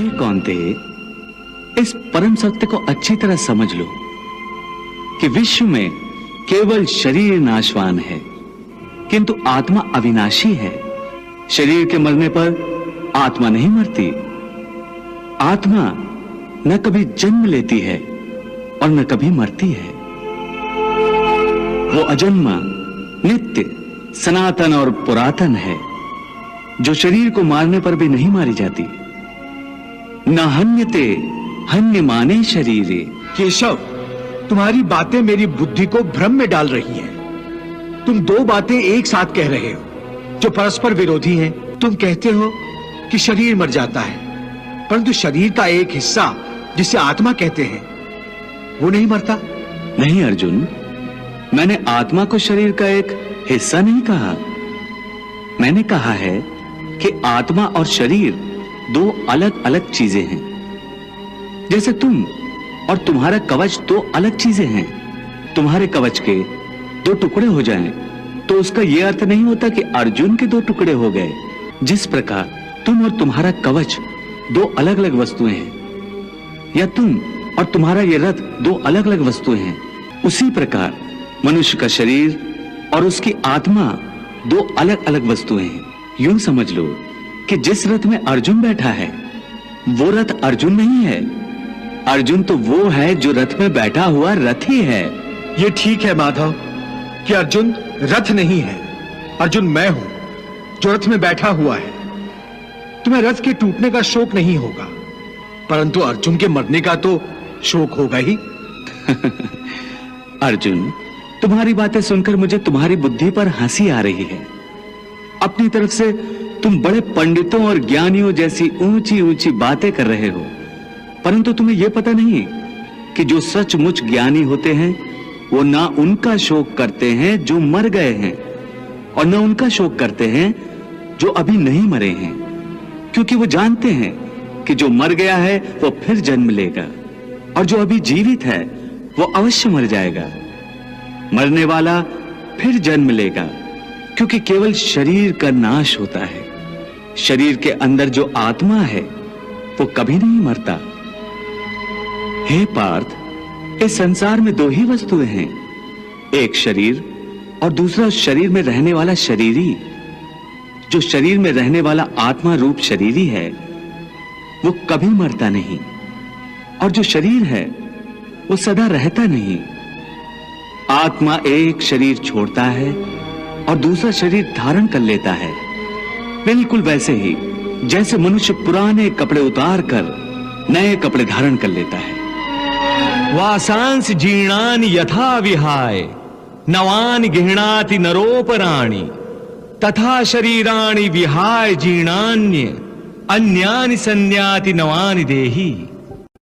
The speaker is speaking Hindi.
हे कौन्ते, इस परम सत्य को अच्छी तरह समझ लो कि विश्व में केवल शरीर नाशवान है, किंतु आत्मा अविनाशी है। शरीर के मरने पर आत्मा नहीं मरती। आत्मा न कभी जन्म लेती है और न कभी मरती है। वो अजन्मा, नित्य, सनातन और पुरातन है, जो शरीर को मारने पर भी नहीं मारी जाती। न हन्यते हन्यमाने शरीरे। केशव, तुम्हारी बातें मेरी बुद्धि को भ्रम में डाल रही हैं। तुम दो बातें एक साथ कह रहे हो जो परस्पर विरोधी हैं। तुम कहते हो कि शरीर मर जाता है, परंतु शरीर का एक हिस्सा जिसे आत्मा कहते हैं वो नहीं मरता। नहीं अर्जुन, मैंने आत्मा को शरीर का एक हिस्सा नहीं कहा। मैंने कहा है कि आत्मा और शरीर दो अलग अलग चीजें हैं। जैसे तुम और तुम्हारा कवच दो अलग चीजें हैं। तुम्हारे कवच के दो टुकड़े हो जाएं तो उसका यह अर्थ नहीं होता कि अर्जुन के दो टुकड़े हो गए। जिस प्रकार तुम और तुम्हारा कवच दो अलग अलग वस्तुएं हैं, या तुम और तुम्हारा यह रथ दो अलग अलग वस्तुएं हैं, उसी प्रकार मनुष्य का शरीर और उसकी आत्मा दो अलग अलग वस्तुएं हैं। यूं समझ लो कि जिस रथ में अर्जुन बैठा है वो रथ अर्जुन नहीं है। अर्जुन तो वो है जो रथ में बैठा हुआ रथी है। ये ठीक है माधव कि अर्जुन रथ नहीं है। अर्जुन मैं हूं जो रथ में बैठा हुआ है। तुम्हें रथ के टूटने का शोक नहीं होगा, परंतु अर्जुन के मरने का तो शोक होगा ही। अर्जुन, तुम्हारी बातें सुनकर मुझे तुम्हारी बुद्धि पर हंसी आ रही है। अपनी तरफ से तुम बड़े पंडितों और ज्ञानियों जैसी ऊंची ऊंची बातें कर रहे हो, परंतु तुम्हें यह पता नहीं कि जो सचमुच ज्ञानी होते हैं वो ना उनका शोक करते हैं जो मर गए हैं, और न उनका शोक करते हैं जो अभी नहीं मरे हैं, क्योंकि वो जानते हैं कि जो मर गया है वो फिर जन्म लेगा, और जो अभी जीवित है वो अवश्य मर जाएगा। मरने वाला फिर जन्म लेगा, क्योंकि केवल शरीर का नाश होता है। शरीर के अंदर जो आत्मा है वो कभी नहीं मरता। हे पार्थ, इस संसार में दो ही वस्तुएं हैं, एक शरीर और दूसरा शरीर में रहने वाला शरीरी। जो शरीर में रहने वाला आत्मा रूप शरीरी है वो कभी मरता नहीं, और जो शरीर है वो सदा रहता नहीं। आत्मा एक शरीर छोड़ता है और दूसरा शरीर धारण कर लेता है, बिल्कुल वैसे ही जैसे मनुष्य पुराने कपड़े उतार कर नए कपड़े धारण कर लेता है। वासांस जीर्णानि यथा विहाय नवानि गृह्णाति नरोपराणि तथा शरीराणि विहाय जीर्णान्य अन्यानि संन्याति नवानि देहि।